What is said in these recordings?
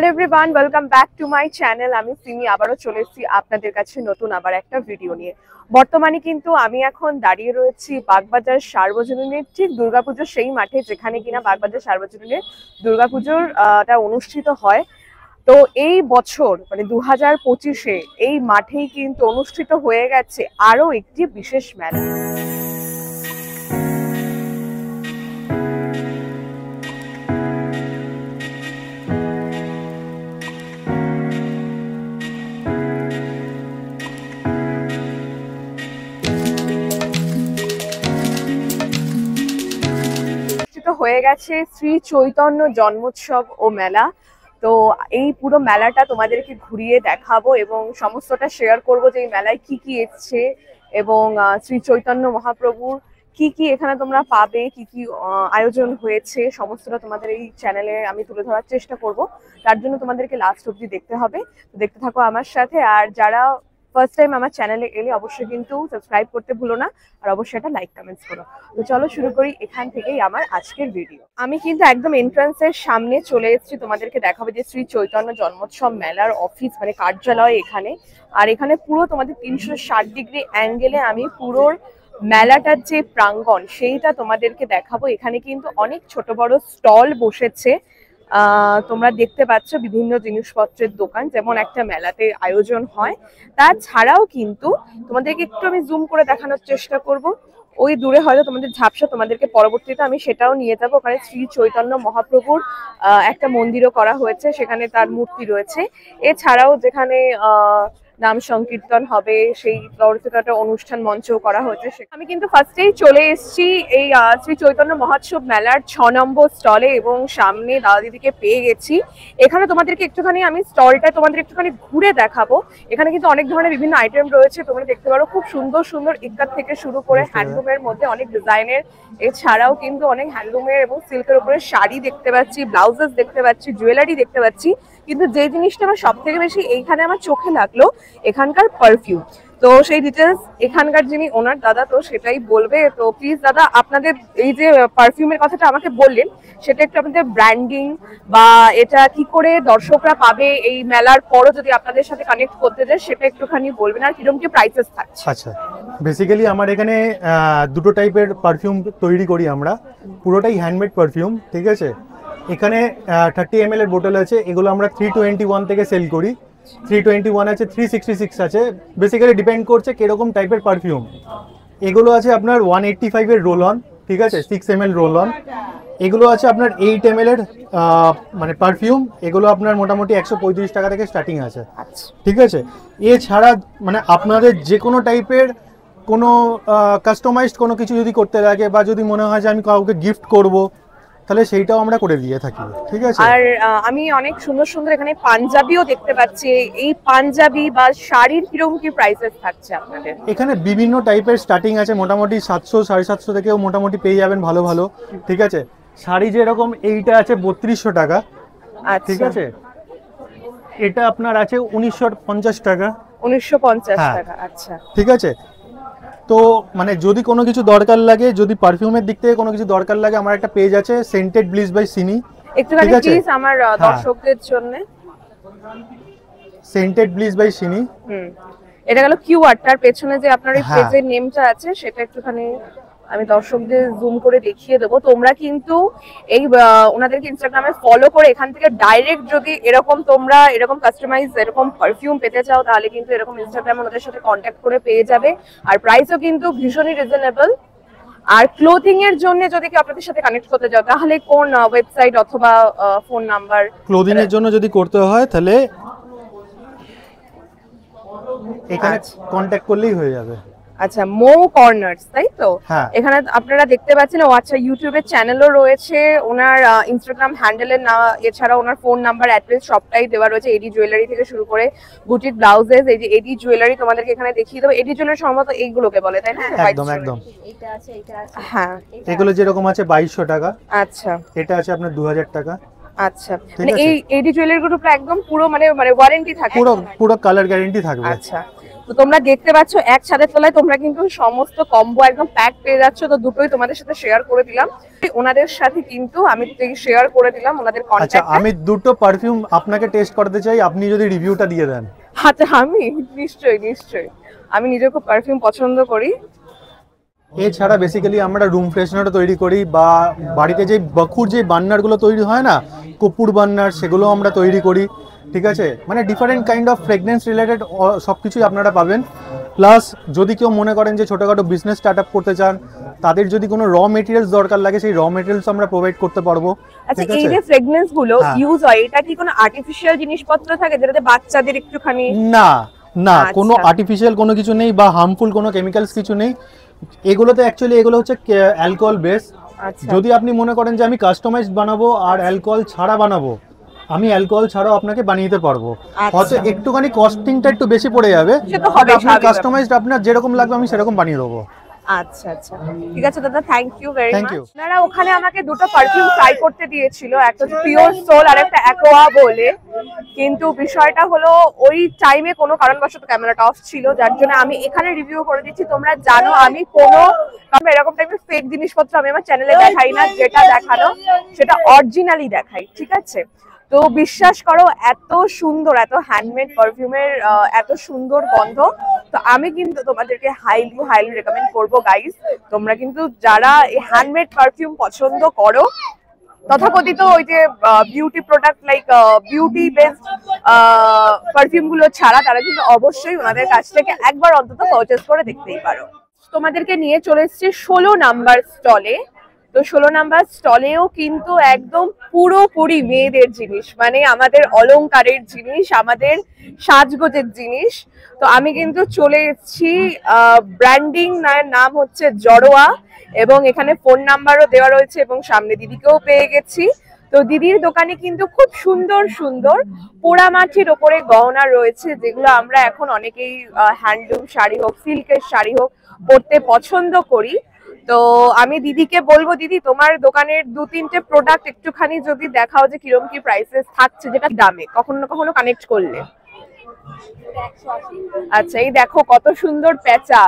Hello everyone, welcome back to my channel. আমি সিমি আবারও চলে এসেছি আপনাদের কাছে নতুন আবার একটা ভিডিও নিয়ে। বর্তমানে কিন্তু আমি এখন দাঁড়িয়ে রয়েছি বাগবাজার সার্বজনীনের ঠিক দুর্গাপুজোর সেই মাঠে, যেখানে কিনা বাগবাজার সার্বজনীনের দুর্গাপুজোর অনুষ্ঠিত হয়। তো এই বছর মানে 2025-এ এই মাঠেই কিন্তু অনুষ্ঠিত হয়ে গেছে আরো একটি বিশেষ মেলা। হয়ে গেছে শ্রী চৈতন্য জন্মোৎসব ও মেলা। তো এই পুরো মেলাটা তোমাদেরকে ঘুরিয়ে দেখাবো এবং সমস্তটা শেয়ার করবো যে এই মেলায় কি কি এসছে এবং শ্রী চৈতন্য মহাপ্রভুর কি কি এখানে তোমরা পাবে, কি কি আয়োজন হয়েছে, সমস্তটা তোমাদের এই চ্যানেলে আমি তুলে ধরার চেষ্টা করব। তার জন্য তোমাদেরকে লাস্ট অবধি দেখতে হবে। তো দেখতে থাকো আমার সাথে। আর যারা ফার্স্ট টাইম আমার চ্যানেলে এলে অবশ্যই কিন্তু সাবস্ক্রাইব করতে ভুলো না, আর অবশ্যই একটা লাইক কমেন্টস করো। তো চলো শুরু করি এখান থেকেই আমার আজকের ভিডিও। আমি কিন্তু একদম এন্ট্রান্সের সামনে চলে এসেছি, তোমাদেরকে দেখাবো যে শ্রী চৈতন্য জন্মোৎসব মেলার অফিস মানে কার্যালয় এখানে। আর এখানে পুরো তোমাদের 360 ডিগ্রি অ্যাঙ্গেলে আমি পুরোর মেলাটার যে প্রাঙ্গণ সেইটা তোমাদেরকে দেখাবো। এখানে কিন্তু অনেক ছোট বড় স্টল বসেছে, তোমরা দেখতে পাচ্ছ বিভিন্ন জিনিসপত্রের দোকান, যেমন একটা মেলাতে আয়োজন হয়। তাছাড়াও কিন্তু তোমাদেরকে একটু আমি জুম করে দেখানোর চেষ্টা করব। ওই দূরে হয়তো তোমাদের ঝাপসা, তোমাদেরকে পরবর্তীতে আমি সেটাও নিয়ে যাবো। ওখানে শ্রী চৈতন্য মহাপ্রভুর একটা মন্দিরও করা হয়েছে, সেখানে তার মূর্তি রয়েছে। এছাড়াও যেখানে নাম সংকীর্তন হবে সেই একটা অনুষ্ঠান মঞ্চও করা হয়েছে। আমি কিন্তু ফার্স্টেই চলে এসেছি এই শ্রী চৈতন্য মহোৎসব মেলার 6 নম্বর স্টলে এবং সামনে দাদা দিদিকে পেয়ে গেছি। এখানে তোমাদেরকে একটুখানি আমি স্টলটা তোমাদের একটুখানি ঘুরে দেখাবো। এখানে কিন্তু অনেক ধরনের বিভিন্ন আইটেম রয়েছে, তোমরা দেখতে পারো। খুব সুন্দর সুন্দর ইক্কাত থেকে শুরু করে হ্যান্ডলুমের মধ্যে অনেক ডিজাইনের, এছাড়াও কিন্তু অনেক হ্যান্ডলুমের এবং সিল্কের উপরে শাড়ি দেখতে পাচ্ছি, ব্লাউজেস দেখতে পাচ্ছি, জুয়েলারি দেখতে পাচ্ছি। কিন্তু যে জিনিসটা আমার সব থেকে বেশি এইখানে আমার চোখে লাগলো এখানকার পারফিউম। তো সেই ডিটেলস এখানকার যিনি ওনার দাদা, তো সেটাই বলবে। তো প্লিজ দাদা, আপনাদের এই যে পারফিউমের কথাটা আমাকে বললেন, সেটা একটু আপনাদের ব্র্যান্ডিং বা এটা কি করে দর্শকরা পাবে এই মেলার পরও যদি আপনাদের সাথে কানেক্ট করতে দেয় সেটা একটুখানি বলবেন, আর কিরকম কি প্রাইসেস থাকছে। আচ্ছা, বেসিক্যালি আমার এখানে দুটো টাইপের পারফিউম তৈরি করি আমরা, পুরোটাই হ্যান্ডমেড পারফিউম, ঠিক আছে। এখানে 30 ml এর বোতল আছে, এগুলো আমরা 321 থেকে সেল করি। 321 আছে, 366 আছে, বেসিক্যালি ডিপেন্ড করছে কিরকম টাইপের পারফিউম। এগুলো আছে আপনার 185 এর রোল অন, ঠিক আছে, 6 ml রোল অন। এগুলো আছে আপনার 8 ml এর মানে পারফিউম, এগুলো আপনার মোটামুটি 135 টাকা থেকে স্টার্টিং আছে, ঠিক আছে। এছাড়া মানে আপনাদের যে কোনো টাইপের কোনো কাস্টমাইজড কোনো কিছু যদি করতে লাগে বা যদি মনে হয় যে আমি কাউকে গিফট করব, তাহলে সেইটাও আমরা করে দিয়ে থাকি, ঠিক আছে। আর আমি অনেক সুন্দর সুন্দর এখানে পাঞ্জাবিও দেখতে পাচ্ছি। এই পাঞ্জাবি বা শাড়ির কিরকম কি প্রাইসেস থাকছে আপনাদের? এখানে বিভিন্ন টাইপের স্টার্টিং আছে, মোটামুটি 700 750 থেকেও মোটামুটি পেয়ে যাবেন ভালো ভালো, ঠিক আছে। শাড়ি যেরকম এইটা আছে 3200 টাকা, ঠিক আছে। এটা আপনার আছে 1950 টাকা। 1950 টাকা, আচ্ছা, ঠিক আছে। তো মানে যদি কোনো কিছু দরকার লাগে, যদি পারফিউমের দিক থেকে কোনো কিছু দরকার লাগে, আমার একটা পেজ আছে সেন্টেড ব্লিস বাই সিনি, একটুখানি প্লিজ আমার দর্শকদের জন্য সেন্টেড ব্লিস বাই সিনি। এটা গেল কিউআরটার পেছনে যে আপনার এই পেজের নেমটা আছে সেটা একটুখানি আমি দর্শকদের জুম করে দেখিয়ে দেবো। তোমরা কিন্তু এই ওনাদেরকে ইনস্টাগ্রামে ফলো করে এখান থেকে ডাইরেক্ট যদি এরকম তোমরা এরকম কাস্টমাইজ এরকম পারফিউম পেতে চাও, তাহলে কিন্তু এরকম ইনস্টাগ্রামে ওনাদের সাথে কন্ট্যাক্ট করে পেয়ে যাবে। আর প্রাইসও কিন্তু ভীষণই রিজনেবল। আর ক্লোথিং এর জন্য যদি কি আপনাদের সাথে কানেক্ট করতে যাও, তাহলে কোন ওয়েবসাইট অথবা ফোন নাম্বার? ক্লোথিং এর জন্য যদি করতে হয় তাহলে এখানে কন্ট্যাক্ট করলেই হয়ে যাবে। আচ্ছা, মৌ কর্নার্স, তাই তো? এখানে আপনারা দেখতে পাচ্ছেন। ও আচ্ছা, ইউটিউবের চ্যানেলও রয়েছে, ওনার ইনস্টাগ্রাম হ্যান্ডেলের না, এছাড়া ওনার ফোন নাম্বার, অ্যাড্রেস সবটাই দেওয়া রয়েছে। এডি জুয়েলারি থেকে শুরু করে বুটিক ব্লাউজেস, এই যে এডি জুয়েলারি তোমাদেরকে এখানে দেখিয়ে দেবো। এডি জুয়েলারি সম্ভবত এইগুলোকে বলে, তাই না? একদম একদম। এটা আছে, এটা আছে, হ্যাঁ। এগুলো যেরকম আছে 2200 টাকা, আচ্ছা। এটা আছে আপনার 2000 টাকা, আচ্ছা। মানে এই এডি জুয়েলারি গ্রুপটা একদম পুরো মানে ওয়ারেন্টি থাকে, পুরো কালার গ্যারান্টি থাকবে। আচ্ছা। তো তোমরা দেখতে পাচ্ছ এক ছাদের তলায় তোমরা কিন্তু সমস্ত কম্বো একদম প্যাক পেয়ে যাচ্ছ। তো দুটোই তোমাদের সাথে শেয়ার করে দিলাম, ওনাদের সাথে কিন্তু আমি শেয়ার করে দিলাম ওনাদের আচ্ছা, কন্ট্যাক্ট। আমি দুটো পারফিউম আপনাকে টেস্ট করতে চাই, আপনি যদি রিভিউটা দিয়ে দেন। আচ্ছা, আমি নিশ্চয়ই আমি নিজে খুব পারফিউম পছন্দ করি। এছাড়া বেসিক্যালি আমরা রুম ফ্রেশনারও তৈরি করি, বা বাড়িতে যে বখুর যে বার্নারগুলো তৈরি হয় না, কপুর বার্নার, সেগুলো আমরা তৈরি করি। ঠিক আছে, মানে different kind of fragrance related সব কিছুই আপনারা পাবেন। প্লাস যদি কেউ মনে করেন যে ছোটোখাটো বিজনেস স্টার্ট আপ করতে চান, তাদের যদি কোনো র মেটেরিয়ালস দরকার লাগে, সেই র মেটেরিয়ালস আমরা প্রোভাইড করতে পারবো। আচ্ছা, এই যে ফ্রেগনেন্স গুলো ইউজ হয়, এটা কি কোনো আর্টিফিশিয়াল জিনিসপত্র থাকে যেটাতে বাচ্চাদের একটুখানি? না, কোনো আর্টিফিশিয়াল কোনো কিছু নেই বা হার্মফুল কোনো কেমিক্যালস কিছু নেই। এগুলোতে অ্যাকচুয়ালি এগুলো হচ্ছে অ্যালকোহল বেস। যদি আপনি মনে করেন যে আমি কাস্টমাইজড বানাবো আর অ্যালকোহল ছাড়া বানাবো, আমি অ্যালকোহল ছাড়াও আপনাকে বানিয়ে দিতে পারবো। হয়তো একটুখানি কস্টিংটা একটু বেশি পড়ে যাবে, আপনার কাস্টমাইজড আপনার যেরকম লাগবে আমি সেরকম বানিয়ে দেবো। আচ্ছা, ঠিক আছে দাদা, থ্যাংক ইউ ভেরি মাচ। আপনারা ওখানে আমাকে দুটো পারফিউম ট্রাই করতে দিয়েছিল, একটা হচ্ছে পিওর সোল আর একটা অ্যাকোয়া বলে। কিন্তু বিষয়টা হলো ওই টাইমে কোনো কারণবশত ক্যামেরাটা অফ ছিল, যার জন্য আমি এখানে রিভিউ করে দিচ্ছি। তোমরা জানো আমি কোনো এরকম টাইপের ফেক জিনিসপত্র আমি আমার চ্যানেলে দেখাই না, যেটা দেখানো সেটা অরিজিনালি দেখাই, ঠিক আছে? তো বিশ্বাস করো, এত সুন্দর, এত হ্যান্ডমেড পারফিউমের এত সুন্দর গন্ধ। তো আমি কিন্তু তোমাদেরকে হাইলি রেকমেন্ড করবো গাইস। তোমরা কিন্তু যারা এই হ্যান্ডমেড পারফিউম পছন্দ করো, তথাকথিত ওই যে beauty product like beauty based perfume গুলো ছাড়া, তারা কিন্তু অবশ্যই ওনাদের কাছ থেকে একবার অন্তত পারচেজ করে দেখতেই পারো। তোমাদেরকে নিয়ে চলে এসেছি 16 নাম্বার স্টলে। তো 16 নাম্বার স্টলেও কিন্তু একদম পুরোপুরি মেয়েদের জিনিস, মানে আমাদের অলংকারের জিনিস, আমাদের সাজগোজের জিনিস। তো আমি কিন্তু চলে এসেছি, ব্র্যান্ডিং নাম হচ্ছে জড়োয়া, এবং এখানে ফোন নাম্বারও দেওয়া রয়েছে, এবং সামনে দিদিকেও পেয়ে গেছি। তো দিদির দোকানে কিন্তু খুব সুন্দর সুন্দর পোড়ামাটির ওপরে গহনা রয়েছে, যেগুলো আমরা এখন অনেকেই হ্যান্ডলুম শাড়ি হোক, সিল্কের শাড়ি হোক পরতে পছন্দ করি। তো আমি দিদিকে বলবো, দিদি তোমার দোকানের 2-3টে প্রোডাক্ট একটুখানি যদি দেখাও যে কিরকম কি প্রাইসেস থাকছে, যেটা দামে কখনো না কখনো কানেক্ট করলে। আচ্ছা, এই দেখো কত সুন্দর পেঁচা,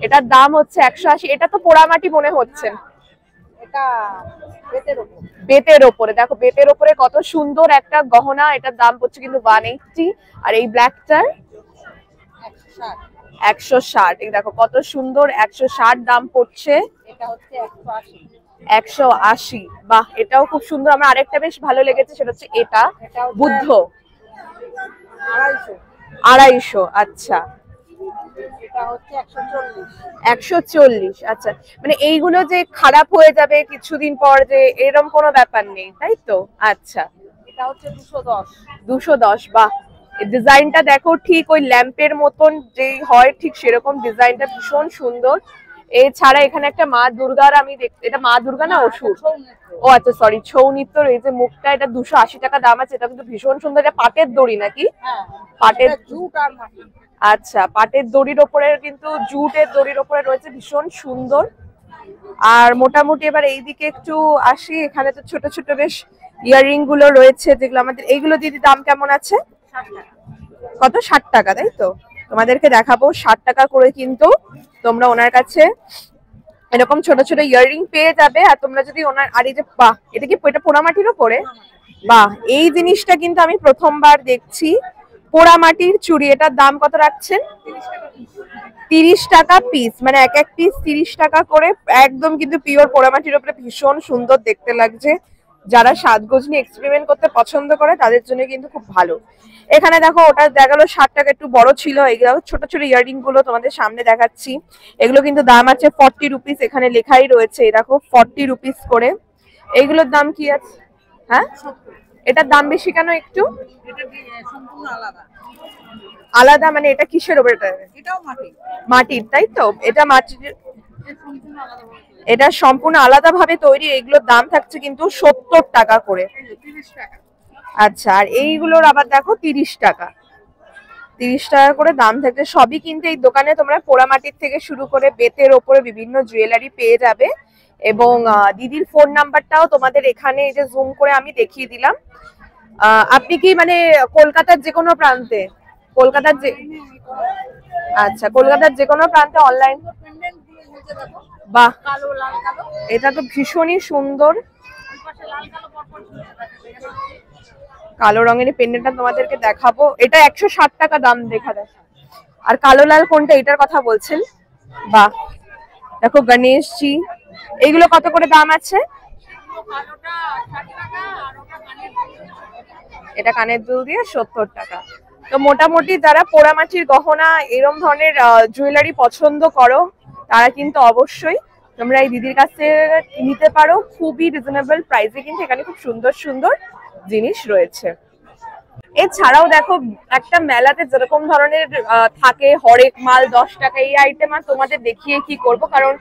এটার দাম হচ্ছে 180। এটা তো পোড়ামাটি মনে হচ্ছে, এটা বেতের ওপরে। দেখো বেতের ওপরে কত সুন্দর একটা গহনা, এটার দাম পড়ছে কিন্তু 180। আর এই ব্ল্যাকটার 160। এই দেখো কত সুন্দর, 160 দাম পড়ছে। এটা হচ্ছে 180। বাহ, এটাও খুব সুন্দর। আমার আরেকটা বেশ ভালো লেগেছে, সেটা হচ্ছে এটা বুদ্ধ, 250। আচ্ছা, এটা হচ্ছে 140। আচ্ছা, মানে এইগুলো যে খারাপ হয়ে যাবে কিছুদিন পর, যে এরকম কোনো ব্যাপার নেই, তাই তো? আচ্ছা, এটা হচ্ছে 210। বাহ, ডিজাইনটা দেখো, ঠিক ওই ল্যাম্পের মতন যেই হয় ঠিক সেরকম ডিজাইনটা, ভীষণ সুন্দর। এছাড়া এখানে একটা মা দুর্গার আমি এটা মা দুর্গা না অসুর? ও আচ্ছা, সরি, ছৌ নৃত্যর এই যে মুখটা, এটা 280 টাকা দাম আছে। এটা কিন্তু ভীষণ সুন্দর। এটা পাটের দড়ি নাকি? পাটের জুট আর মাটি। আচ্ছা, পাটের দড়ির ওপরে কিন্তু জুটের দড়ির ওপরে রয়েছে, ভীষণ সুন্দর। আর মোটামুটি এবার এইদিকে একটু আসি, এখানে তো ছোট ছোট বেশ ইয়াররিং গুলো রয়েছে, যেগুলো আমাদের। এইগুলো দিদি দাম কেমন আছে? কত? 60 টাকা, তাই তো? তোমাদেরকে দেখাবো 60 টাকা করে কিন্তু তোমরা ওনার কাছে এরকম ছোট ছোট ইয়াররিং পেয়ে যাবে। আর তোমরা যদি ওনার, আর এই যে বাহ, এটা কি এটা পোড়ামাটির ওপরে? বাহ, এই জিনিসটা কিন্তু আমি প্রথমবার দেখছি, পোড়ামাটির চুড়ি। এটার দাম কত রাখছেন? 30 টাকা পিস, মানে এক এক পিস 30 টাকা করে, একদম কিন্তু পিওর পোড়ামাটির উপরে, ভীষণ সুন্দর দেখতে লাগছে। যারা সাজগোজ নিয়ে এক্সপেরিমেন্ট করতে পছন্দ করে তাদের জন্য কিন্তু খুব ভালো। এখানে দেখো, ওটা দেখালো 60 টাকা, একটু বড় ছিল। এগুলো ছোট ছোট ইয়াররিং গুলো তোমাদের সামনে দেখাচ্ছি, এগুলো কিন্তু দাম আছে 40 রুপিস। এখানে লেখাই রয়েছে, দেখো 40 রুপিস করে। এইগুলোর দাম কি আছে? হ্যাঁ, এটার দাম বেশি কেন একটু? আলাদা মানে এটা কিসের ওপর? এটাও মাটির, তাই তো? এটা মাটির, এটা সম্পূর্ণ আলাদা ভাবে তৈরি। এগুলোর দাম থাকছে কিন্তু 70 টাকা করে। আচ্ছা, আর এইগুলোর আবার দেখো 30 টাকা। 30 টাকা করে দাম থাকছে। সবই কিন্তু এই দোকানে তোমরা পোড়ামাটির থেকে শুরু করে বেতের ওপরে বিভিন্ন জুয়েলারি পেয়ে যাবে। এবং দিদির ফোন নাম্বারটাও তোমাদের এখানে এই যে জুম করে আমি দেখিয়ে দিলাম। আপনি কি মানে কলকাতার যে কোনো প্রান্তে? কলকাতার যে আচ্ছা, কলকাতার যে কোনো প্রান্তে অনলাইন। বাহ, এটা তো ভীষণই সুন্দর। কালো রঙের পেন্ডেন্টটা তোমাদেরকে দেখাবো, এটা 160 টাকা দাম দেখা যায়। আর কালো লাল কোনটা, এটার কথা বলছেন? বাহ, দেখো গণেশজি, এইগুলো কত করে দাম আছে? এটা কানের দুল দিয়ে 70 টাকা। তো মোটামুটি যারা পোড়ামাটির গহনা এরকম ধরনের জুয়েলারি পছন্দ করো তারা কিন্তু অবশ্যই তোমরা এই দিদির কাছ থেকে নিতে পারো। খুবই রিজনেবল প্রাইসে কিন্তু এখানে খুব সুন্দর সুন্দর জিনিস রয়েছে। এছাড়াও দেখো একটা মেলাতে যেরকম ধরনের থাকে হরেক মাল 10 টাকা, এই আইটেম আর তোমাদের দেখিয়ে কি করব, কারণ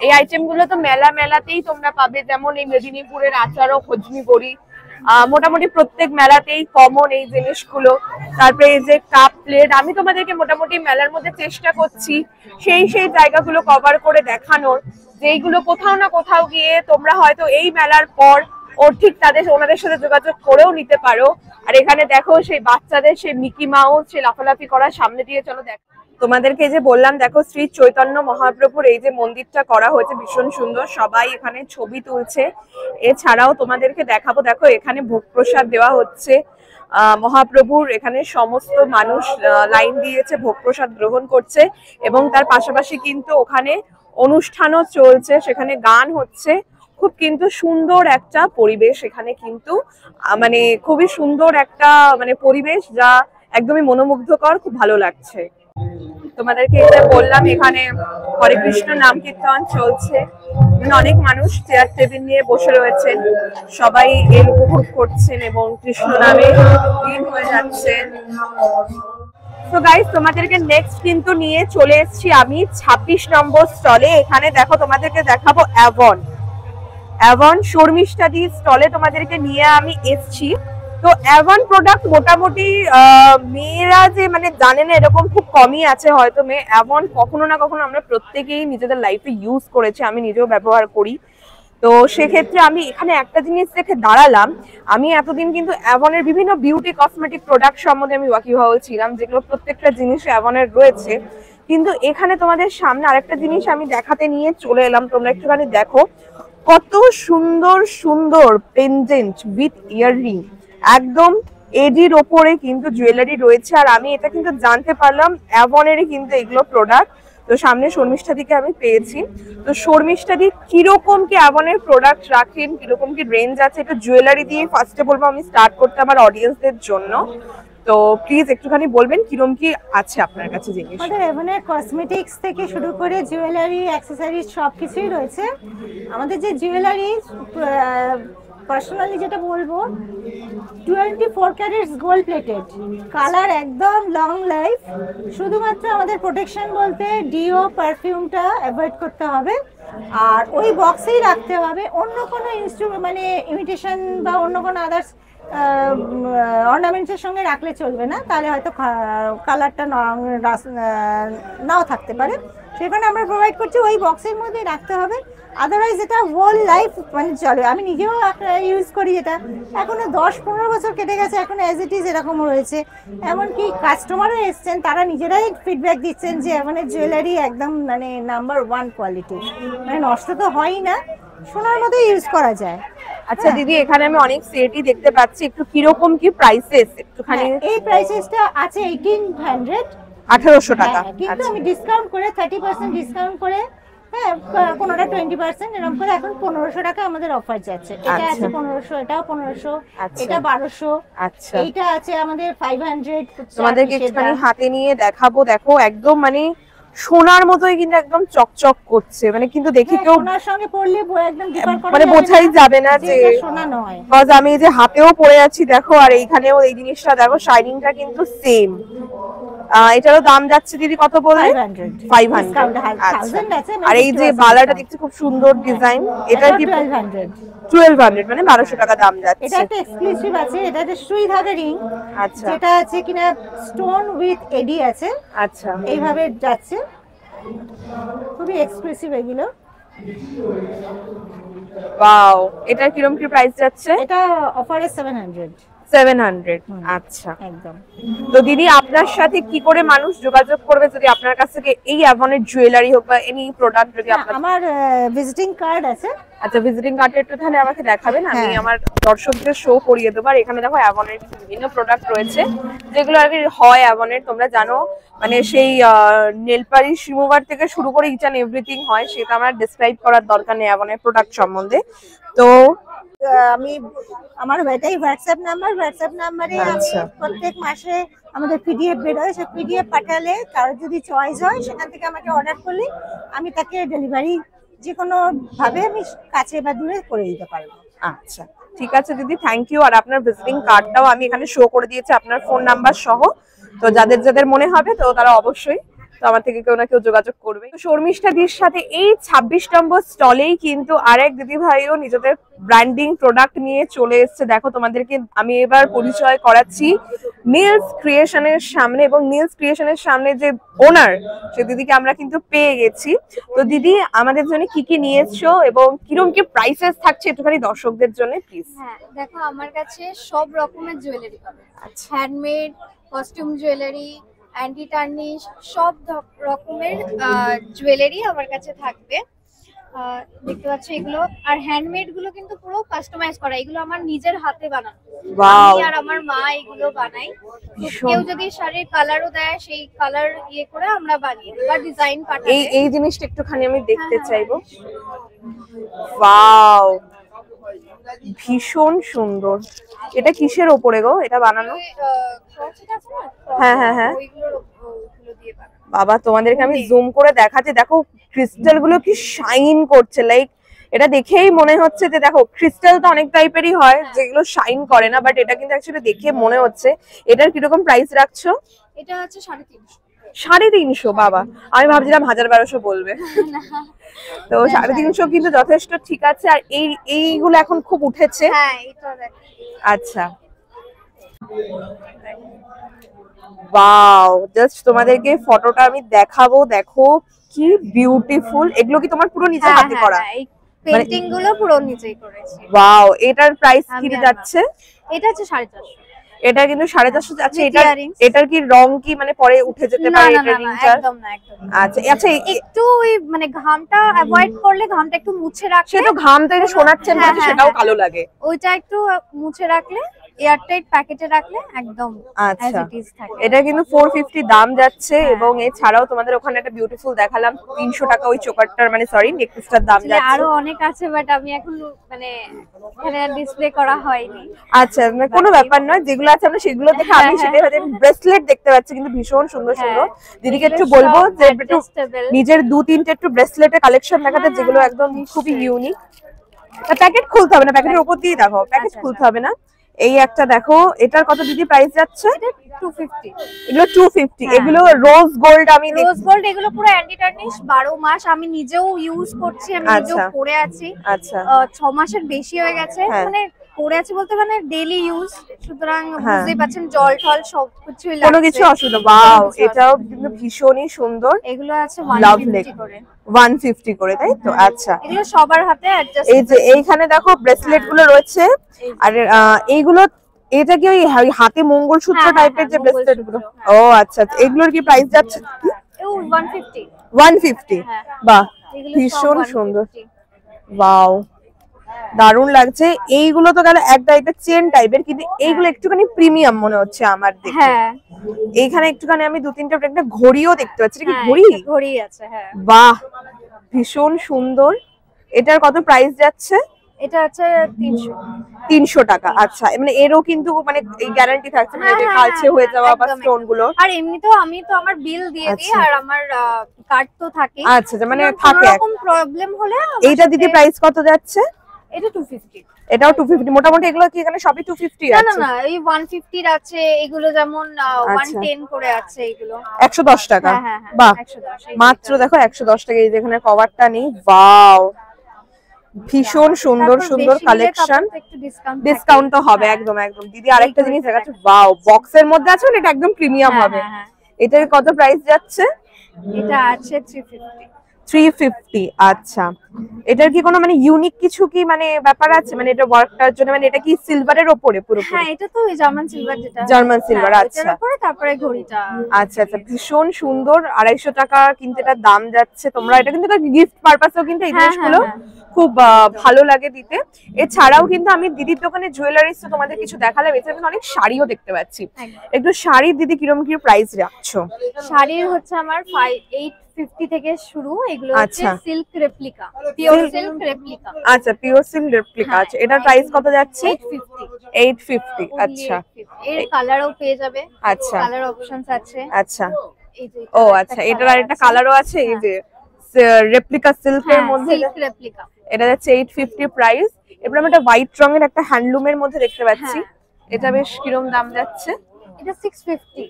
এই আইটেম গুলো তো মেলাতেই তোমরা পাবে। যেমন এই মেদিনীপুরের আচার ও খজনি বড়ি মোটামুটি প্রত্যেক মেলাতেই কমন এই জিনিসগুলো। তারপরে এই যে কাপ প্লেট, আমি তোমাদেরকে মোটামুটি মেলার মধ্যে চেষ্টা করছি সেই জায়গাগুলো কভার করে দেখানোর, যেইগুলো কোথাও না কোথাও গিয়ে তোমরা হয়তো এই মেলার পর ঠিক ওনাদের সাথে যোগাযোগ করেও নিতে পারো। আর এখানে দেখো সেই বাচ্চাদের সেই মিকি মাউস সেই লাফালাফি করার সামনে দিয়ে, চলো দেখ তোমাদেরকে যে বললাম, দেখো শ্রী চৈতন্য মহাপ্রভুর এই যে মন্দিরটা করা হয়েছে ভীষণ সুন্দর, সবাই এখানে ছবি তুলছে। এছাড়াও তোমাদেরকে দেখাবো, দেখো এখানে ভোগ প্রসাদ দেওয়া হচ্ছে মহাপ্রভুর, এখানে সমস্ত মানুষ লাইন দিয়েছে ভোগ প্রসাদ গ্রহণ করছে, এবং তার পাশাপাশি কিন্তু ওখানে অনুষ্ঠানও চলছে, সেখানে গান হচ্ছে। খুব কিন্তু সুন্দর একটা পরিবেশ এখানে, কিন্তু মানে খুবই সুন্দর একটা মানে পরিবেশ, যা একদমই মনোমুগ্ধকর, খুব ভালো লাগছে। তোমাদেরকে এটা বললাম, এখানে হরে কৃষ্ণ নাম কীর্তন চলছে, অনেক মানুষ চেয়ার টেবিল নিয়ে বসে রয়েছেন, সবাই এর উপভোগ করছেন এবং কৃষ্ণ নামে লীন হয়ে যাচ্ছেন। তো গাইস, তোমাদেরকে নেক্সট কিন্তু নিয়ে চলে এসেছি আমি 26 নম্বর স্টলে। এখানে দেখো তোমাদেরকে দেখাবো অ্যাভন শর্মিষ্ঠাদি স্টলে তোমাদেরকে নিয়ে আমি এসেছি। তো অ্যাভন প্রোডাক্ট মোটামুটি মেয়েরা যে মানে জানে না এরকম খুব কমই আছে হয়তো। অ্যাভন কখনো না কখনো আমরা প্রত্যেকেই নিজেদের লাইফে ইউজ করেছি, আমি নিজেও ব্যবহার করি। তো সেক্ষেত্রে আমি এখানে একটা জিনিস দেখে দাঁড়ালাম, আমি এতদিন কিন্তু অ্যাভনের বিভিন্ন বিউটি কসমেটিক প্রোডাক্ট সম্বন্ধে আমি ওয়াকিবহাল ছিলাম, যেগুলো প্রত্যেকটা জিনিস অ্যাভনের রয়েছে, কিন্তু এখানে তোমাদের সামনে আরেকটা জিনিস আমি দেখাতে নিয়ে চলে এলাম। তোমরা একটুখানি দেখো কত সুন্দর সুন্দর পেন্ডেন্ট উইথ ইয়াররিং, একদম এডির ওপরে কিন্তু জুয়েলারি রয়েছে। আর আমি এটা কিন্তু জানতে পারলাম অ্যাভনেরই কিন্তু এগুলো প্রোডাক্ট। তো সামনে শর্মিষ্ঠাদিকে আমি পেয়েছি। তো শর্মিষ্ঠাদি কিরকম কি অ্যাভনের প্রোডাক্ট রাখেন, কিরকম কি রেঞ্জ আছে, এটা জুয়েলারি দিয়ে ফার্স্টে বলবো আমি স্টার্ট করতে আমার অডিয়েন্সদের জন্য। তো প্লিজ একটুখানি বলবেন কিরকম কি আছে আপনার কাছে জিনিস। আমাদের অ্যাভনের কসমেটিক্স থেকে শুরু করে জুয়েলারি, অ্যাকসেসরিজ সবকিছুই রয়েছে। আমাদের যে জুয়েলারি পার্সোনালি যেটা বলবো, 24 ক্যারেটস গোল্ড প্লেটেড, কালার একদম লং লাইফ। শুধুমাত্র আমাদের প্রোটেকশন বলতে ডিও পারফিউমটা অ্যাভয়েড করতে হবে, আর ওই বক্সেই রাখতে হবে। অন্য কোনো ইনস্ট্রুমেন্ট মানে ইমিটেশন বা অন্য কোনো আদার্স অর্নামেন্টসের সঙ্গে রাখলে চলবে না, তাহলে হয়তো কালারটা নাও থাকতে পারে। সেখানে আমরা প্রোভাইড করছি ওই বক্সের মধ্যেই রাখতে হবে। আদারওয়াইজ এটা হোল লাইফ মানে চলে। আমি নিজেও ইউজ করি, এটা এখনো 10-15 বছর কেটে গেছে, এখন অ্যাজ ইট ইজ এরকম রয়েছে। এমনকি কাস্টমারও এসছেন, তারা নিজেরাই ফিডব্যাক দিচ্ছেন যে মানে জুয়েলারি একদম মানে নাম্বার 1 কোয়ালিটি, মানে নষ্ট তো হয়ই না, সোনার মতো ইউজ করা যায়। আচ্ছা দিদি, এখানে আমি অনেক সেটই দেখতে পাচ্ছি, একটু কিরকম কি প্রাইসেস একটুখানি? এই প্রাইসেসটা আছে 1800 টাকা, কিন্তু আমি ডিসকাউন্ট করে 30% ডিসকাউন্ট করে, হ্যাঁ কোনোটা 20% এরকম করে এখন 1500 টাকা আমাদের অফার যাচ্ছে। এটা আছে 1500, এটাও 1500, এটা 1200, আচ্ছা এইটা আছে আমাদের 500। তোমাদেরকে একটুখানি হাতে নিয়ে দেখাবো, দেখো একদম মানে সোনার মতোই কিন্তু একদম চকচক করছে, মানে কিন্তু দেখে কেউ সোনার সঙ্গে পরলে একদম ডিফার করা মানে বোঝাই যাবে না যে সোনা নয়। কজ আমি এই যে হাতেও পরে আছি দেখো, আর এইখানেও এই জিনিসটা দেখো, শাইনিংটা কিন্তু সেম। এটারও দাম যাচ্ছে দিদি কত বললে? 500। আর এই যে বালাটা দেখছি খুব সুন্দর ডিজাইন, এটা কি 1200, মানে 1200 টাকা দাম যাচ্ছে। এটা একটা এক্সক্লুসিভ আছে, এটাতে সুই ধাগা রিং, আচ্ছা, যেটা আছে কিনা স্টোন উইথ এডি আছে। আচ্ছা, এইভাবে যাচ্ছে, খুবই এক্সক্লুসিভ এগুলো। ওয়াও, এটার কিরকম কি প্রাইস যাচ্ছে? এটা অফারে 700। 700। আচ্ছা, একদম। তো দিদি আপনার সাথে কি করে মানুষ যোগাযোগ করবে যদি আপনার কাছ থেকে এই অ্যাভনের জুয়েলারি হোক বা এনি প্রোডাক্ট যদি আপনার? আমার ভিজিটিং কার্ড আছে। আচ্ছা, ভিজিটিং কার্ডটা একটু তাহলে আমাকে দেখাবেন, আমি আমার দর্শকদের শো করিয়ে দেবো। আর এখানে দেখো অ্যাভনের বিভিন্ন প্রোডাক্ট রয়েছে যেগুলো আর কি হয় অ্যাভনের, তোমরা জানো মানে সেই নেল পালিশ রিমুভার থেকে শুরু করে ইচ অ্যান্ড এভরিথিং হয়, সেটা আমার ডিসক্রাইব করার দরকার নেই অ্যাভনের প্রোডাক্ট সম্বন্ধে। তো আমি আমার এটাই হোয়াটসঅ্যাপ নাম্বারে আমি প্রত্যেক মাসে আমাদের পিডিএফ বেরোয়, সেই পিডিএফ পাঠালে কারোর যদি চয়েস হয় সেখান থেকে আমাকে অর্ডার করলে আমি তাকে ডেলিভারি যে কোনো ভাবে আমি কাছে বা দূরে করে দিতে পারবো। আচ্ছা ঠিক আছে দিদি, থ্যাংক ইউ। আর আপনার ভিজিটিং কার্ডটাও আমি এখানে শো করে দিয়েছি আপনার ফোন নাম্বার সহ, তো যাদের যাদের মনে হবে তো তারা অবশ্যই তো আমার থেকে কেউ না কেউ যোগাযোগ করবে। তো শর্মিষ্ঠা দিদির সাথে এই 26 নম্বর স্টলেই কিন্তু আরেক দিদি ভাইও নিজেদের ব্র্যান্ডিং প্রোডাক্ট নিয়ে চলে এসেছে। দেখো তোমাদেরকে আমি এবার পরিচয় করাচ্ছি নীলস ক্রিয়েশনের সামনে, এবং নীলস ক্রিয়েশনের সামনে যে ওনার সে দিদিকে আমরা কিন্তু পেয়ে গেছি। তো দিদি আমাদের জন্য কি কি নিয়ে এসছো এবং কিরকম কি প্রাইসেস থাকছে একটুখানি দর্শকদের জন্য প্লিজ। হ্যাঁ দেখো, আমার কাছে সব রকমের জুয়েলারি পাবে। আচ্ছা, handmade, costume jewellery, anti tarnish, সব রকমের জুয়েলারি আমার কাছে থাকবে। দেখতে পাচ্ছ এগুলো, আর হ্যান্ডমেড গুলো কিন্তু পুরো কাস্টমাইজ করা, এগুলো আমার নিজের হাতে বানানো। আমি আর আমার মা এগুলো বানাই। কেউ যদি শাড়ির কালারও দেয় সেই কালার ইয়ে করে আমরা বানিয়ে দিই বা ডিজাইন পাঠাই। এই জিনিসটা একটুখানি আমি দেখতে চাইবো। ওয়াও, ভীষণ সুন্দর। এটা কিসের ওপরে গো এটা বানানো? হ্যাঁ হ্যাঁ হ্যাঁ, বাবা তোমাদেরকে আমি জুম করে দেখাচ্ছি, দেখো ক্রিস্টাল গুলো কি শাইন করছে, লাইক এটা দেখেই মনে হচ্ছে যে দেখো ক্রিস্টাল তো অনেক টাইপেরই হয় যেগুলো শাইন করে না, বাট এটা কিন্তু অ্যাকচুয়ালি দেখে মনে হচ্ছে। এটার কিরকম প্রাইস রাখছো? এটা হচ্ছে 350। 350? বাবা, আমি ভাবছিলাম 1000-1200 বলবে। তো 350 কিন্তু যথেষ্ট ঠিক আছে। আর এইগুলো এখন খুব উঠেছে। হ্যাঁ এটা দেখো। আচ্ছা, ওয়াও, জাস্ট তোমাদেরকে ফটোটা আমি দেখাবো, দেখো কি বিউটিফুল। এগুলো কি তোমার পুরো নিজের হাতে করা? এই পেইন্টিং গুলো পুরো নিজেই করেছি। ওয়াও, এটার প্রাইস কি যাচ্ছে? এটা হচ্ছে 450। এটা কিন্তু 450 যাচ্ছে। এটার কি রং কি মানে পরে উঠে যেতে পারে এটা রিংটা? একদম না, একদম। আচ্ছা আচ্ছা, একটু ওই মানে ঘামটা অ্যাভয়েড করলে, ঘামটা একটু মুছে রাখলে, সে তো ঘাম তো এটা শোনাচ্ছেন না, সেটাও কালো লাগে। ওইটা একটু মুছে রাখলে, এয়ারটাইট প্যাকেটে রাখলে একদম আচ্ছা। as it is থাকে। এটা কিন্তু 450 দাম যাচ্ছে। এবং এছাড়াও তোমাদের ওখানে একটা বিউটিফুল দেখালাম 300 টাকা ওই চোকারটার মানে সরি নেকলেসটার দাম যাচ্ছে। আরো অনেক আছে বাট আমি এখন মানে এখানে ডিসপ্লে করা হয়নি। আচ্ছা, মানে কোনো ব্যাপার নয়, যেগুলো আছে আমরা সেগুলো দেখে আমি সেটাই হচ্ছে। ব্রেসলেট দেখতে পাচ্ছি কিন্তু ভীষণ সুন্দর সুন্দর। দিদিকে একটু বলবো যে একটু নিজের 2-3টে একটু ব্রেসলেটের কালেকশন দেখাতে যেগুলো একদম খুবই ইউনিক। প্যাকেট খুলতে হবে না, প্যাকেটের উপর দিয়ে দেখো, প্যাকেট খুলতে হবে না। এই একটা দেখো, এটার কত দিদি প্রাইস যাচ্ছে? এটা 250। এগুলো 250। এগুলো রোজ গোল্ড, আমি রোজ গোল্ড, এগুলো পুরো অ্যান্টি টার্নিশ 12 মাস। আমি নিজেও ইউজ করছি, আমি নিজেও পরে আছি। আচ্ছা, 6 মাসের বেশি হয়ে গেছে, মানে পরে আছি বলতে মানে ডেইলি ইউজ, সুতরাং বুঝতেই পাচ্ছেন জল টল সবকিছুই লাগছে, কোনো কিছু অসুবিধা। ওয়াও, এটাও কিন্তু ভীষণই সুন্দর। এগুলো আছে 150 করে। 150 করে, তাই তো? আচ্ছা, এগুলো সবার হাতে অ্যাডজাস্ট। এই যে এইখানে দেখো ব্রেসলেট গুলো রয়েছে। আর এইগুলো এটা কি ওই হাতে মঙ্গলসূত্র টাইপের যে ব্রেসলেট গুলো? ও আচ্ছা, এগুলোর কি প্রাইস যাচ্ছে? 150। 150? বাহ, ভীষণ সুন্দর। ওয়াও, দারুণ লাগছে। এইগুলো তো গেল এক টাইপের চেন টাইপের, কিন্তু এইগুলো একটুখানি প্রিমিয়াম মনে হচ্ছে আমার দেখে। হ্যাঁ, এইখানে একটুখানি আমি 2-3টা একটা ঘড়িও দেখতে পাচ্ছি। কি ঘড়ি আছে? হ্যাঁ। বাহ, ভীষণ সুন্দর। এটার কত প্রাইস যাচ্ছে? এটা আছে 300 টাকা। আচ্ছা, মানে এরও কিন্তু মানে এই গ্যারান্টি থাকছে মানে যে কালচে হয়ে যাওয়া বা স্টোন গুলো? আর এমনিতেও আমি তো আমার বিল দিয়ে দিই, আর আমার কার্ড তো থাকে। আচ্ছা, মানে থাকে। এরকম প্রবলেম হলে এইটা দিদি প্রাইস কত যাচ্ছে? এটা 250। এটাও 250? মোটামুটি এগুলো কি এখানে সবই 250 আছে? না না, এই 150 এর আছে, এগুলো যেমন 110 করে আছে, এগুলো 110 টাকা। হ্যাঁ, বাহ, 110 মাত্র দেখো 110 টাকা। এই যেখানে কভারটা নেই। ওয়াও, ভীষণ সুন্দর সুন্দর কালেকশন। ডিসকাউন্ট তো হবে, একদম একদম। দিদি আরেকটা জিনিস দেখাচ্ছে। ওয়াও, বক্সের মধ্যে আছে, এটা একদম প্রিমিয়াম হবে। এটার কত প্রাইস যাচ্ছে? এটা আছে 350। 350। আচ্ছা, এটার কি কোনো মানে ইউনিক কিছু কি মানে ব্যাপার আছে, মানে এটা ওয়ার্কটার জন্য, মানে এটা কি সিলভারের উপরে পুরোপুরি? হ্যাঁ, এটা তো ওই জার্মান সিলভার যেটা, জার্মান সিলভার। আচ্ছা এটার উপরে তারপরে ঘড়িটা। আচ্ছা আচ্ছা, ভীষণ সুন্দর। 250 টাকা কিন্তু এটার দাম যাচ্ছে। তোমরা এটা কিন্তু গিফট পারপাসেও কিন্তু এই জিনিসগুলো খুব ভালো লাগে দিতে। এছাড়াও কিন্তু আমি দিদির দোকানে জুয়েলারিস তো তোমাদের কিছু দেখালাম, এছাড়া কিন্তু অনেক শাড়িও দেখতে পাচ্ছি। একটু শাড়ি দিদি কিরকম কি প্রাইস রাখছো? শাড়ির হচ্ছে আমার 850 থেকে শুরু। এগুলো হচ্ছে silk replica, pure silk replica. আচ্ছা, পিওর সিল্ক রেপ্লিকা। আচ্ছা, এটার প্রাইস কত যাচ্ছে? 850। আচ্ছা, এর কালারও পেয়ে যাবে। আচ্ছা, কালার অপশনস আছে। আচ্ছা, ও আচ্ছা, এটার আরেকটা কালারও আছে। এই যে রেপ্লিকা সিল্কের মধ্যে, সিল্ক রেপ্লিকা, এটা যাচ্ছে 850 প্রাইস। এরপর আমি একটা হোয়াইট রঙের একটা হ্যান্ডলুমের মধ্যে দেখতে পাচ্ছি। এটা বেশ কিরম দাম যাচ্ছে? এটা 650।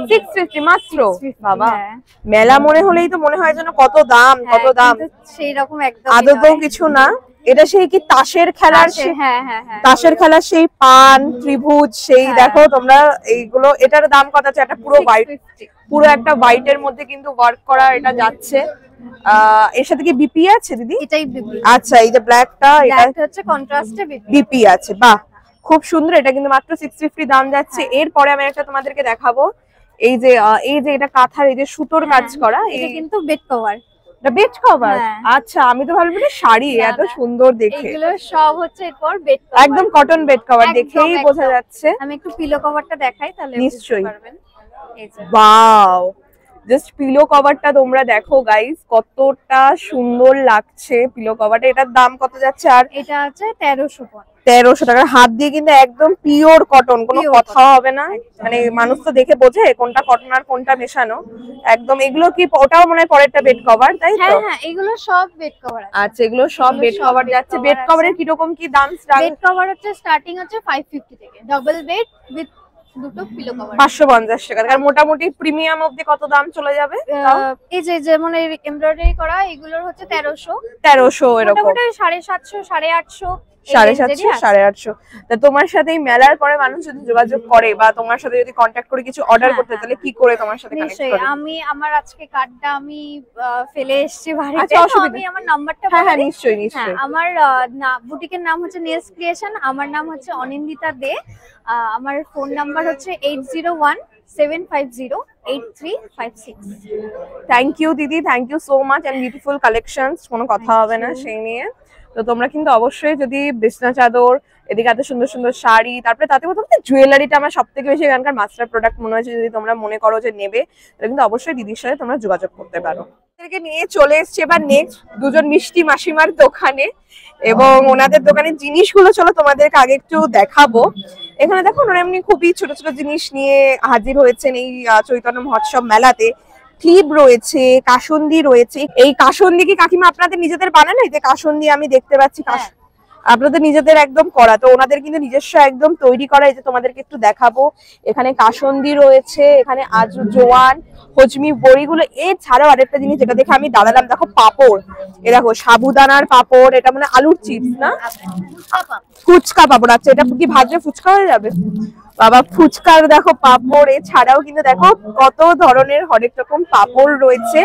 650 মাত্র? বাবা, মেলা মনে হলেই তো মনে হয় যেন কত দাম কত দাম, সেই রকম একদম আদৌ কিছু না। এটা সেই কি তাসের খেলার? হ্যাঁ, তাসের খেলার সেই পান ত্রিভুজ সেই দেখো তোমরা এইগুলো। এটার দাম কত আছে? একটা পুরো হোয়াইট, পুরো একটা হোয়াইটের মধ্যে কিন্তু ওয়ার্ক করা এটা যাচ্ছে। এর সাথে কি বিপি আছে দিদি? এটাই বিপি। আচ্ছা, এই যে ব্ল্যাকটা, এটা হচ্ছে কন্ট্রাস্টে বিপি আছে। বাহ, খুব সুন্দর। এটা কিন্তু মাত্র 650 দাম যাচ্ছে। এরপরে আমি একটা তোমাদেরকে দেখাবো। এই যে এটা কাঁথার এই যে সুতোর কাজ করা, এটা কিন্তু বেড কভার। এটা বেড কভার? আচ্ছা, আমি তো ভাবলাম এটা শাড়ি, এত সুন্দর দেখে। এগুলো সব হচ্ছে এরপর বেড কভার, একদম কটন বেড কভার, দেখেই বোঝা যাচ্ছে। আমি একটু পিলো কভারটা দেখাই তাহলে নিশ্চয়ই বুঝতে পারবেন। এই যে ওয়াও, জাস্ট পিলো কভারটা তোমরা দেখো গাইস, কতটা সুন্দর লাগছে পিলো কভারটা। এটার দাম কত যাচ্ছে? আর এটা আছে 1300। 1300 টাকা। হাত দিয়ে কিন্তু একদম পিওর কটন, কোনো কথা হবে না। মানে মানুষ তো দেখে বোঝে কোনটা কটন আর কোনটা মেশানো একদম। এগুলো কি ওটাও মনে হয় পরেরটা বেড কভার, তাই তো? হ্যাঁ, এগুলো সব বেড কভার আছে। আচ্ছা, এগুলো সব বেড কভার যাচ্ছে। বেড কভারের কি রকম কি দাম? বেড কভার হচ্ছে স্টার্টিং হচ্ছে 550 থেকে, ডাবল বেড উইথ দুটো পিলো কভার 550 টাকা। আর মোটামুটি প্রিমিয়াম অবধি কত দাম চলে যাবে? এই যে যেমন এমব্রয়ডারি করা এগুলোর হচ্ছে 1300 এরকম, মোটামুটি 750 850 750 850। তা তোমার সাথে এই মেলার পরে মানুষ যদি যোগাযোগ করে বা তোমার সাথে যদি কন্ট্যাক্ট করে কিছু অর্ডার করতে, তাহলে কি করে তোমার সাথে কানেক্ট করে? আমি আমার আজকে কার্ডটা আমি ফেলে এসেছি বাড়িতে, তো আমি আমার নাম্বারটা হ্যাঁ নিশ্চয়ই নিশ্চয়ই। আমার বুটিকের নাম হচ্ছে নেস ক্রিয়েশন, আমার নাম হচ্ছে অনিন্দিতা দে। আমার ফোন নাম্বার হচ্ছে 8017508356। থ্যাংক ইউ দিদি, thank you so much and beautiful collections, কোনো কথা হবে না সেই নিয়ে। তো তোমরা কিন্তু অবশ্যই যদি বিছনা চাদর, এদিকে এত সুন্দর সুন্দর শাড়ি, তারপরে তাতে মধ্যে জুয়েলারিটা আমার সব থেকে বেশি এখানকার মাস্টার প্রোডাক্ট মনে হয়েছে। যদি তোমরা মনে করো যে নেবে, তাহলে কিন্তু অবশ্যই দিদির সাথে তোমরা যোগাযোগ করতে পারো। এদেরকে নিয়ে চলে এসছে এবার নেক্সট দুজন মিষ্টি মাসিমার দোকানে, এবং ওনাদের দোকানের জিনিসগুলো চলো তোমাদেরকে আগে একটু দেখাবো। এখানে দেখো ওনারা এমনি খুবই ছোট ছোট জিনিস নিয়ে হাজির হয়েছেন এই চৈতন্য মহোৎসব মেলাতে। ক্লিপ রয়েছে, কাসন্দি রয়েছে। এই কাসন্দি কি কাকিমা আপনাদের নিজেদের বানানো? এই যে কাসন্দি আমি দেখতে পাচ্ছি, আপনাদের নিজেদের একদম করা? তো ওনাদের কিন্তু নিজস্ব একদম তৈরি করা। এই যে তোমাদেরকে একটু দেখাবো, এখানে কাসন্দি রয়েছে, এখানে আজু জোয়ান, হজমি বড়িগুলো। এছাড়াও আরেকটা জিনিস যেটা দেখে আমি দাঁড়ালাম, দেখো পাপড়। এ দেখো সাবুদানার পাপড়, এটা মানে আলুর চিপস না, ফুচকা পাপড়। আচ্ছা, এটা কি ভাজলে ফুচকা হয়ে যাবে? বাবা, ফুচকার দেখো পাপড়। এছাড়াও কিন্তু দেখো কত ধরনের হরেক রকম পাপড় রয়েছে।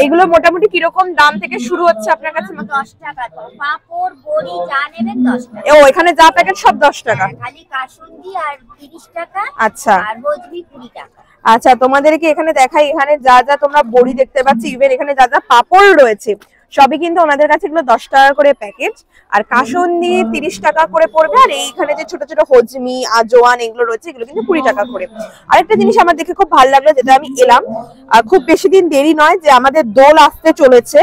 এগুলো মোটামুটি কিরকম দাম থেকে শুরু হচ্ছে আপনার কাছে? 10 টাকা। পাপড় বড়ি যা নেবেন 10 টাকা। ও, এখানে যা প্যাকেট সব 10 টাকা? খালি কাসুন্দি আর 30 টাকা। আচ্ছা, আর হজমি 20 টাকা। আচ্ছা, তোমাদেরকে এখানে দেখাই। এখানে যা যা তোমরা বড়ি দেখতে পাচ্ছ, ইভেন এখানে যা যা পাপড় রয়েছে, সবই কিন্তু ওনাদের কাছে এগুলো 10 টাকা করে প্যাকেট। আর কাসন্দি 30 টাকা করে পড়বে। আর এইখানে যে ছোট ছোট হজমি আজওয়ান এগুলো রয়েছে, এগুলো কিন্তু 20 টাকা করে। আরেকটা জিনিস আমার দেখে খুব ভালো লাগলো, যেটা আমি এলাম, খুব বেশি দিন দেরি নয় যে আমাদের দোল আসতে চলেছে।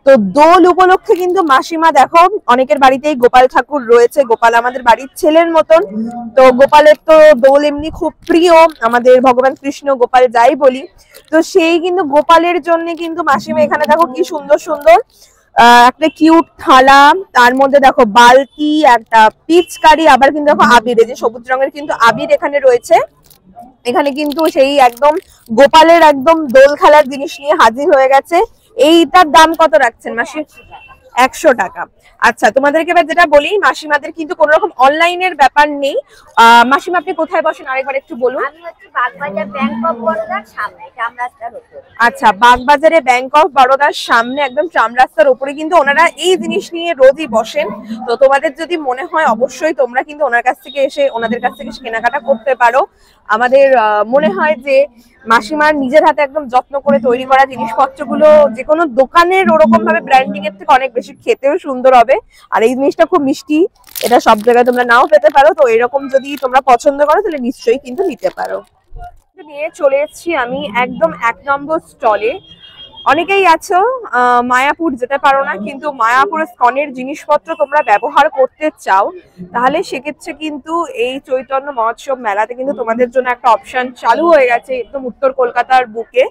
তো দোল উপলক্ষে কিন্তু মাসিমা দেখো অনেকের বাড়িতেই গোপাল ঠাকুর রয়েছে। গোপাল আমাদের বাড়ির ছেলের মতন। তো গোপালের তো দোল এমনি খুব প্রিয়, আমাদের ভগবান কৃষ্ণ গোপাল যাই বলি। তো সেই কিন্তু গোপালের জন্য কিন্তু মাসিমা এখানে দেখো কি সুন্দর সুন্দর একটা কিউট থালা, তার মধ্যে দেখো বালতি, একটা পিচকারি, আবার কিন্তু দেখো আবির, এই যে সবুজ রঙের কিন্তু আবির এখানে রয়েছে। এখানে কিন্তু সেই একদম গোপালের একদম দোল খেলার জিনিস নিয়ে হাজির হয়ে গেছে। এইটার দাম কত রাখছেন মাসি? 100 টাকা। আচ্ছা, তোমাদেরকে এবার যেটা বলি, মাসিমাদের কিন্তু কোনো রকম অনলাইনের ব্যাপার নেই। মাসিমা আপনি কোথায় বসেন আরেকবার একটু বলুন। আমি হচ্ছে বাগবাজার ব্যাংক অফ বরোদার সামনে, চামরাস্তার উপর। আচ্ছা, বাগবাজারে ব্যাংক অফ বরোদার সামনে একদম চাম রাস্তার উপরে কিন্তু ওনারা এই জিনিস নিয়ে রোজই বসেন। তো তোমাদের যদি মনে হয় অবশ্যই তোমরা কিন্তু ওনার কাছ থেকে এসে ওনাদের কাছ থেকে কেনাকাটা করতে পারো। আমাদের মনে হয় যে মাসিমার নিজের হাতে একদম যত্ন করে তৈরি করা জিনিসপত্রগুলো যে কোনো দোকানের ওরকম ভাবে ব্র্যান্ডিং এর থেকে অনেক বেশি খেতেও সুন্দর হবে। আর এই জিনিসটা খুব মিষ্টি, এটা সব জায়গায় তোমরা নাও পেতে পারো। তো এরকম যদি তোমরা পছন্দ করো তাহলে নিশ্চয়ই কিন্তু নিতে পারো। নিয়ে চলে এসেছি আমি একদম 1 নম্বর স্টলে। অনেকেই আছো মায়াপুর যেতে পারো না, কিন্তু মায়াপুরের স্কনের জিনিসপত্র তোমরা ব্যবহার করতে চাও, তাহলে সেক্ষেত্রে কিন্তু এই চৈতন্য মহোৎসব মেলাতে কিন্তু তোমাদের জন্য একটা অপশন চালু হয়ে গেছে একদম উত্তর কলকাতার বুকে।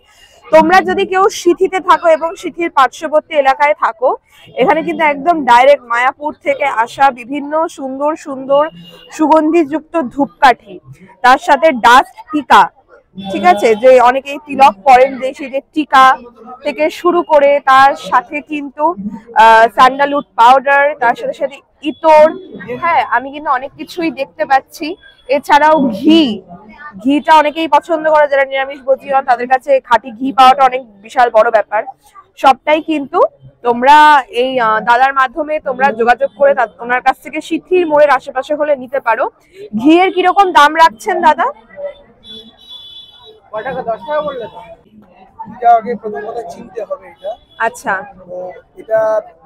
তোমরা যদি কেউ সিথিতে থাকো এবং সিথির পার্শ্ববর্তী এলাকায় থাকো, এখানে কিন্তু একদম ডাইরেক্ট মায়াপুর থেকে আসা বিভিন্ন সুন্দর সুন্দর সুগন্ধিযুক্ত ধূপকাঠি, তার সাথে ডাস্ট টিকা, ঠিক আছে, যে অনেকেই তিলক পরেন, যে সেই যে টিকা থেকে শুরু করে তার সাথে কিন্তু স্যান্ডালউড পাউডার, তার সাথে সাথে ইতর, হ্যাঁ আমি কিন্তু অনেক কিছুই দেখতে পাচ্ছি। এছাড়াও ঘিটা অনেকেই পছন্দ করে, যারা নিরামিষ ভোজী হন তাদের কাছে খাঁটি ঘি পাওয়াটা অনেক বিশাল বড় ব্যাপার। সবটাই কিন্তু তোমরা এই দাদার মাধ্যমে তোমরা যোগাযোগ করে ওনার কাছ থেকে সিথির মোড়ের আশেপাশে হলে নিতে পারো। ঘিয়ের কিরকম দাম রাখছেন দাদা? টাকা 10 টাকা বললে তো এটা আগে প্রথম কথা চিনতে হবে। আচ্ছা, এটা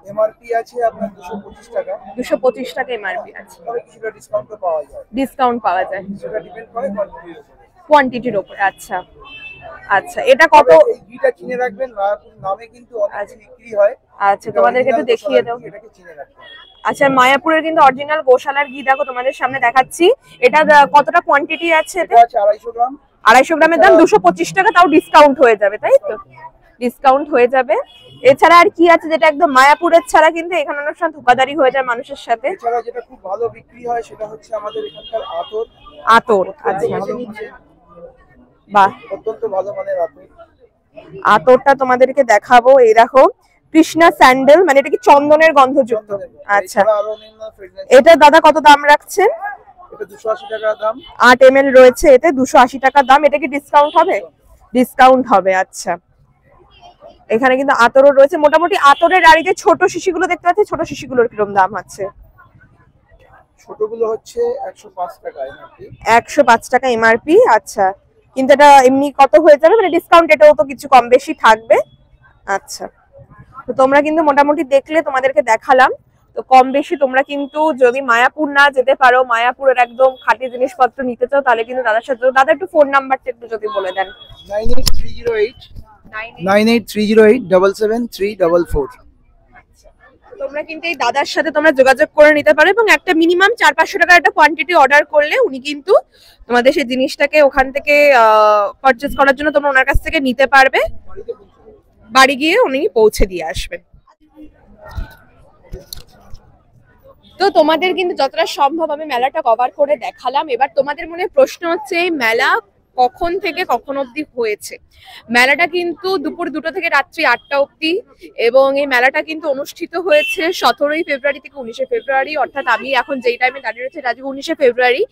এমআরপি আছে আপনার 225 টাকা। 225 টাকা এমআরপি আছে, তবে কিছুটা ডিসকাউন্ট পাওয়া যায়। ডিসকাউন্ট পাওয়া যায়, সেটা ডিপেন্ড করে কোয়ান্টিটির উপর। আচ্ছা আচ্ছা, এটা কত? এই ঘিটা চিনে রাখবেন, মায়াপুর নামে কিন্তু অনেক বিক্রি হয়। আচ্ছা, তোমাদেরকে একটু দেখিয়ে দাও। এটাকে চিনে রাখবেন। আচ্ছা, মায়াপুরের কিন্তু অরিজিনাল গোশালার ঘি দেখো তোমাদের সামনে দেখাচ্ছি। এটা কতটা কোয়ান্টিটি আছে? এটা আছে 250 গ্রাম। 250 গ্রামের দাম 225 টাকা, তাও ডিসকাউন্ট হয়ে যাবে, তাই তো? ডিসকাউন্ট হয়ে যাবে। এছাড়া আর কি আছে যেটা একদম মায়াপুরের ছাড়া কিন্তু এখানে অনুষ্ঠান ধোকাদারি হয়ে যায় মানুষের সাথে? এছাড়া যেটা খুব ভালো বিক্রি হয় সেটা হচ্ছে আমাদের এখানকার আতর। আতর, আচ্ছা বাহ, অত্যন্ত ভালো মানের আতর। আতরটা তোমাদেরকে দেখাবো। এই দেখো কৃষ্ণা স্যান্ডেল, মানে এটা কি চন্দনের গন্ধযুক্ত? আচ্ছা, এটা দাদা কত দাম রাখছেন? এটা 280 টাকা দাম। 8 ml রয়েছে এতে, 280 টাকা দাম। এটা কি ডিসকাউন্ট হবে? ডিসকাউন্ট হবে। আচ্ছা, এখানে কিন্তু আতরও রয়েছে। মোটামুটি আতরের আর এই যে ছোট শিশিগুলো দেখতে পাচ্ছি, ছোট শিশিগুলোর কিরকম দাম আছে? ছোটগুলো হচ্ছে 105 টাকা এমআরপি। 105 টাকা এমআরপি। আচ্ছা, কিন্তু এটা এমনি কত হয়ে যাবে, মানে ডিসকাউন্ট এটাও তো কিছু কম বেশি থাকবে। আচ্ছা, তো তোমরা কিন্তু মোটামুটি দেখলে, তোমাদেরকে দেখালাম। তো কম বেশি তোমরা কিন্তু যদি মায়াপুর না যেতে পারো, মায়াপুরের একদম খাঁটি জিনিসপত্র নিতে চাও, তাহলে কিন্তু দাদার সাথে, দাদা একটু ফোন নাম্বারটা একটু যদি বলে দেন। 9830877344। তোমরা কিন্তু এই দাদার সাথে তোমরা যোগাযোগ করে নিতে পারো, এবং একটা মিনিমাম 400-500 টাকার একটা কোয়ান্টিটি অর্ডার করলে উনি কিন্তু তোমাদের সেই জিনিসটাকে ওখান থেকে পারচেজ করার জন্য তোমরা ওনার কাছ থেকে নিতে পারবে। বাড়ি গিয়ে উনি পৌঁছে দিয়ে আসবেন। তো তোমাদের কিন্তু যতটা সম্ভব আমি মেলাটা কভার করে দেখালাম। এবার তোমাদের মনে প্রশ্ন হচ্ছে, এই মেলা কখন থেকে কখন অবধি হয়েছে? মেলাটা কিন্তু দুপুর 2টা থেকে রাত্রি 8টা অবধি, এবং এই মেলাটা কিন্তু অনুষ্ঠিত হয়েছে 17ই ফেব্রুয়ারি থেকে 19শে ফেব্রুয়ারি, অর্থাৎ আমি এখন যেই টাইমে দাঁড়িয়ে রয়েছে এটা আজকে 19শে ফেব্রুয়ারি।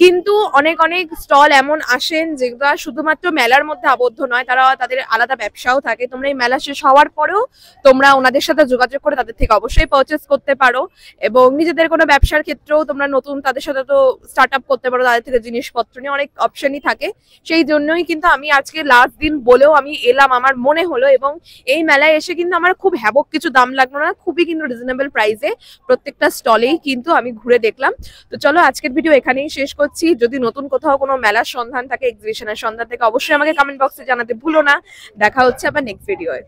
কিন্তু অনেক অনেক স্টল এমন আসেন যেগুলো শুধুমাত্র মেলার মধ্যে আবদ্ধ নয়, তারা তাদের আলাদা ব্যবসাও থাকে। তোমরা এই মেলা শেষ হওয়ার পরেও তোমরা ওনাদের সাথে যোগাযোগ করে তাদের থেকে অবশ্যই পারচেজ করতে পারো, এবং নিজেদের কোনো ব্যবসার ক্ষেত্রেও তোমরা নতুন তাদের সাথে তো স্টার্ট আপ করতে পারো, তাদের থেকে জিনিসপত্র নিয়ে অনেক অপশনই থাকে। সেই জন্যই কিন্তু আমি আজকে লাস্ট দিন বলেও আমি এলাম, আমার মনে হলো, এবং এই মেলায় এসে কিন্তু আমার খুব হ্যাবক কিছু দাম লাগলো না, খুবই কিন্তু রিজনেবল প্রাইসে প্রত্যেকটা স্টলেই কিন্তু আমি ঘুরে দেখলাম। তো চলো আজকের ভিডিও এখানেই শেষ করছি। যদি নতুন কোথাও কোনো মেলার সন্ধান থাকে, এক্সিবিশনের সন্ধান থাকে, অবশ্যই আমাকে কমেন্ট বক্সে জানাতে ভুলো না। দেখা হচ্ছে আবার নেক্সট ভিডিওয়ে।